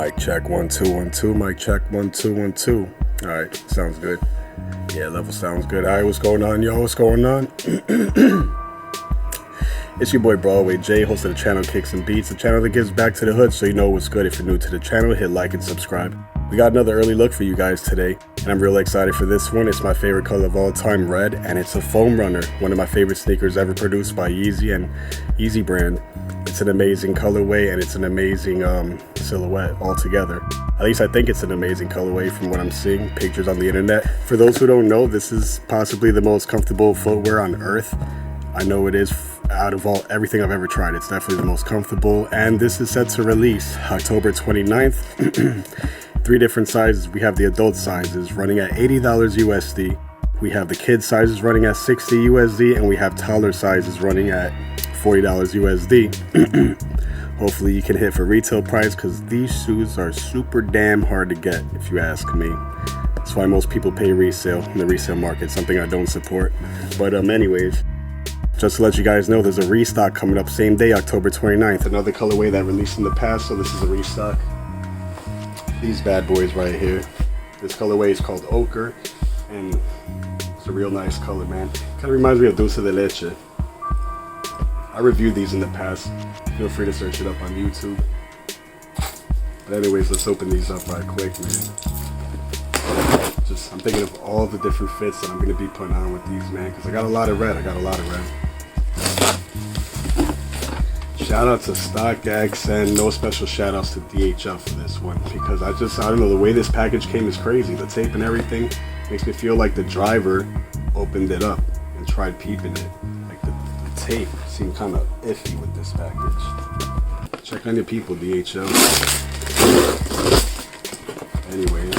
Mic check 1 2 1 2. Mic check 1 2 1 2. All right, sounds good. Yeah, level sounds good. All right, what's going on, y'all? What's going on? It's your boy Broadway J, host of the channel Kicks and Beats, the channel that gives back to the hood, so you know what's good. If you're new to the channel, hit like and subscribe. We got another early look for you guys today, and I'm real excited for this one. It's my favorite color of all time, red, and it's a foam runner, one of my favorite sneakers ever produced by Yeezy and Yeezy brand. It's an amazing colorway, and it's an amazing silhouette altogether. At least I think it's an amazing colorway from what I'm seeing, pictures on the internet. For those who don't know, this is possibly the most comfortable footwear on earth. I know it is. Out of everything I've ever tried, it's definitely the most comfortable, and this is set to release October 29th. 3 different sizes. We have the adult sizes running at $80 USD. We have the kid sizes running at $60 USD, and we have toddler sizes running at $40 USD. Hopefully you can hit for retail price, because these shoes are super damn hard to get, if you ask me. That's why most people pay resale in the resale market, something I don't support. But anyways, just to let you guys know, there's a restock coming up same day, October 29th. Another colorway that released in the past, so this is a restock. These bad boys right here. This colorway is called Ochre, and it's a real nice color, man. Kind of reminds me of Dulce de Leche. I reviewed these in the past. Feel free to search it up on YouTube. But anyways, let's open these up right quick, man. I'm thinking of all the different fits that I'm going to be putting on with these, man, because I got a lot of red. Shout out to StockX, and no special shout outs to DHL for this one, because I don't know, the way this package came is crazy. The tape and everything makes me feel like the driver opened it up and tried peeping it. Like the tape seemed kind of iffy with this package. Check on your people, DHL. Anyways,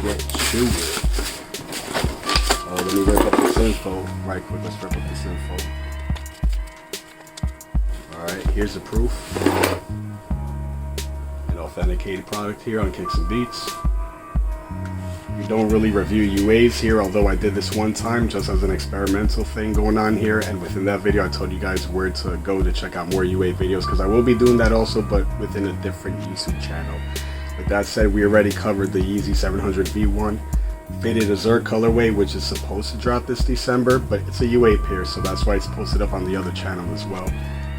get to it. Oh, let me rip up this info right quick. Let's rip up this info. Alright, here's the proof. An authenticated product here on Kicks and Beats. We don't really review UAs here, although I did this one time just as an experimental thing going on here, and within that video I told you guys where to go to check out more UA videos, because I will be doing that also, but within a different YouTube channel. With that said, we already covered the Yeezy 700 V1 Faded Azure colorway, which is supposed to drop this December, but it's a UA pair, so that's why it's posted up on the other channel as well.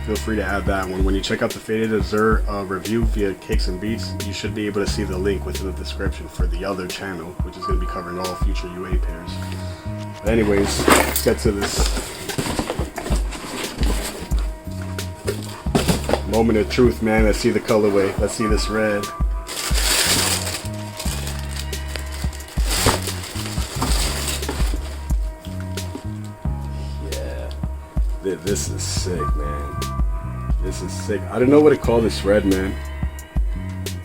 Feel free to add that one. When you check out the Faded Azure review via Kicks and Beats, you should be able to see the link within the description for the other channel, which is going to be covering all future UA pairs. But anyways, let's get to this. Moment of truth, man. Let's see the colorway. Let's see this red. This is sick, man. This is sick. I don't know what to call this red, man.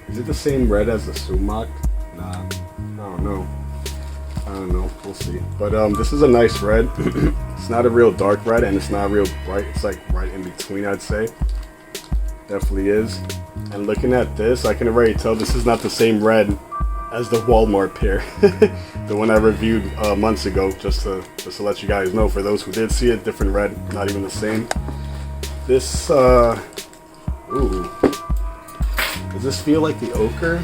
Is it the same red as the Sumac? Nah, I don't know. We'll see. But this is a nice red. It's not a real dark red, and it's not real bright. It's like right in between, I'd say. Definitely is. And looking at this, I can already tell this is not the same red as the Walmart pair. The one I reviewed months ago, just to let you guys know. For those who did see it, different red, not even the same. This, ooh. Does this feel like the Ochre?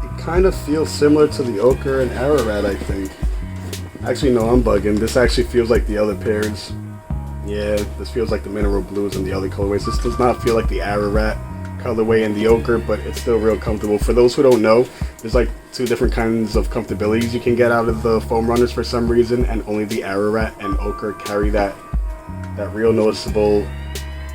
It kind of feels similar to the Ochre and Ararat, I think. Actually, no, I'm bugging. This actually feels like the other pairs. Yeah, this feels like the mineral blues and the other colorways. This does not feel like the Ararat colorway and the Ochre, but it's still real comfortable. For those who don't know, there's like 2 different kinds of comfortabilities you can get out of the foam runners for some reason, and only the Ararat and Ochre carry that real noticeable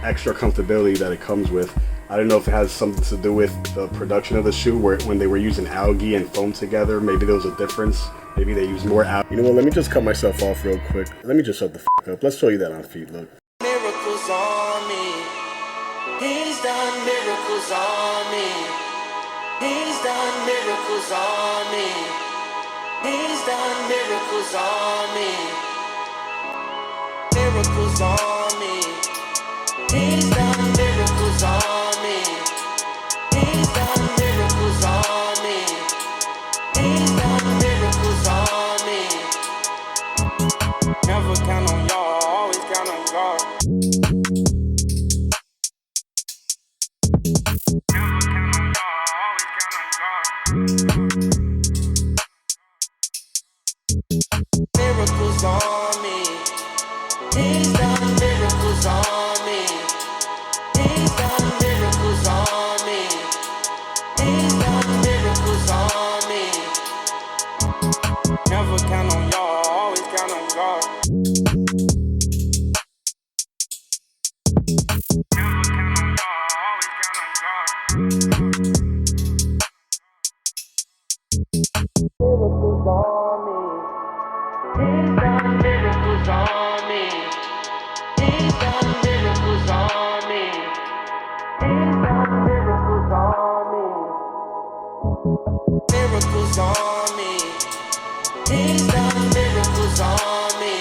extra comfortability that it comes with. I don't know if it has something to do with the production of the shoe, where when they were using algae and foam together, maybe there was a difference. Maybe they use more algae. You know what, let me just cut myself off real quick. Let me just shut the f up. Let's show you that on feet, look. Miracles on me. He's done miracles on me. He's done miracles on me. He's done miracles on me. Miracles on me. He's done miracles on me. He's done miracles on me. He's done miracles on me. Miracles on me. He's done miracles on me. He's done miracles on me. He's done miracles on me. Never count on y'all, always count on God. Never count on y'all, always count on God. Miracles on me. He's done miracles on me. He's done miracles on me. He's done miracles on me. Miracles on me. He's done miracles on me.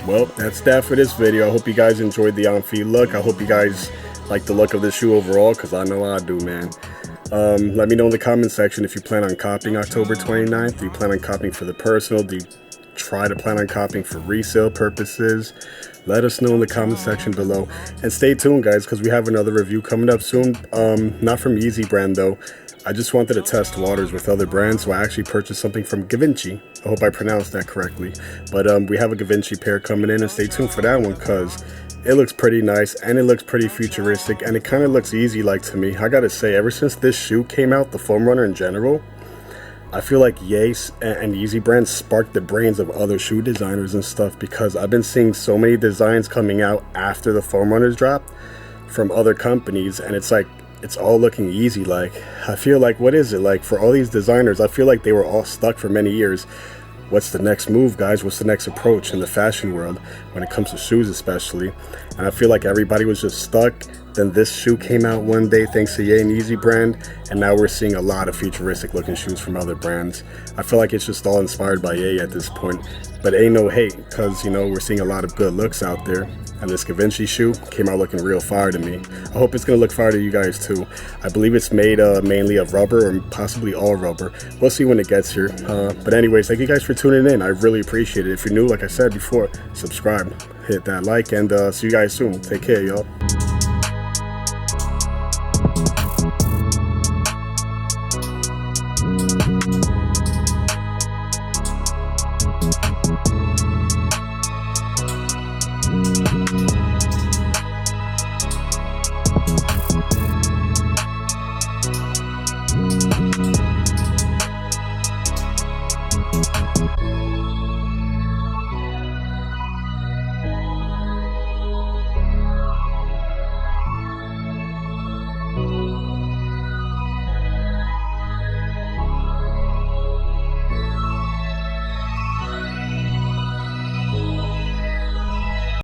Well, that's that for this video. I hope you guys enjoyed the on-feet look. I hope you guys like the look of the shoe overall, because I know I do, man. Let me know in the comment section if you plan on copying October 29th. Do you plan on copying for the personal? Do you try to plan on copying for resale purposes? Let us know in the comment section below. And stay tuned, guys, because we have another review coming up soon. Not from Yeezy brand, though. I just wanted to test waters with other brands, so I actually purchased something from Givenchy. I hope I pronounced that correctly. But we have a Givenchy pair coming in, and stay tuned for that one, because it looks pretty nice, and it looks pretty futuristic, and it kind of looks Yeezy-like to me. I gotta say, ever since this shoe came out, the foam runner in general, I feel like Yeezy and Yeezy brands sparked the brains of other shoe designers and stuff, because I've been seeing so many designs coming out after the foam runners dropped from other companies, and it's like, it's all looking Yeezy-like. I feel like, what is it like for all these designers? I feel like they were all stuck for many years. What's the next move, guys? What's the next approach in the fashion world when it comes to shoes especially? And I feel like everybody was just stuck. Then this shoe came out one day thanks to Ye and Yeezy brand, and now we're seeing a lot of futuristic looking shoes from other brands. I feel like it's just all inspired by Ye at this point. But ain't no hate, because, you know, we're seeing a lot of good looks out there. And this Givenchy shoe came out looking real fire to me. I hope it's going to look fire to you guys too. I believe it's made mainly of rubber, or possibly all rubber. We'll see when it gets here. But anyways, thank you guys for tuning in. I really appreciate it. If you're new, like I said before, subscribe, hit that like, and see you guys soon. Take care, y'all.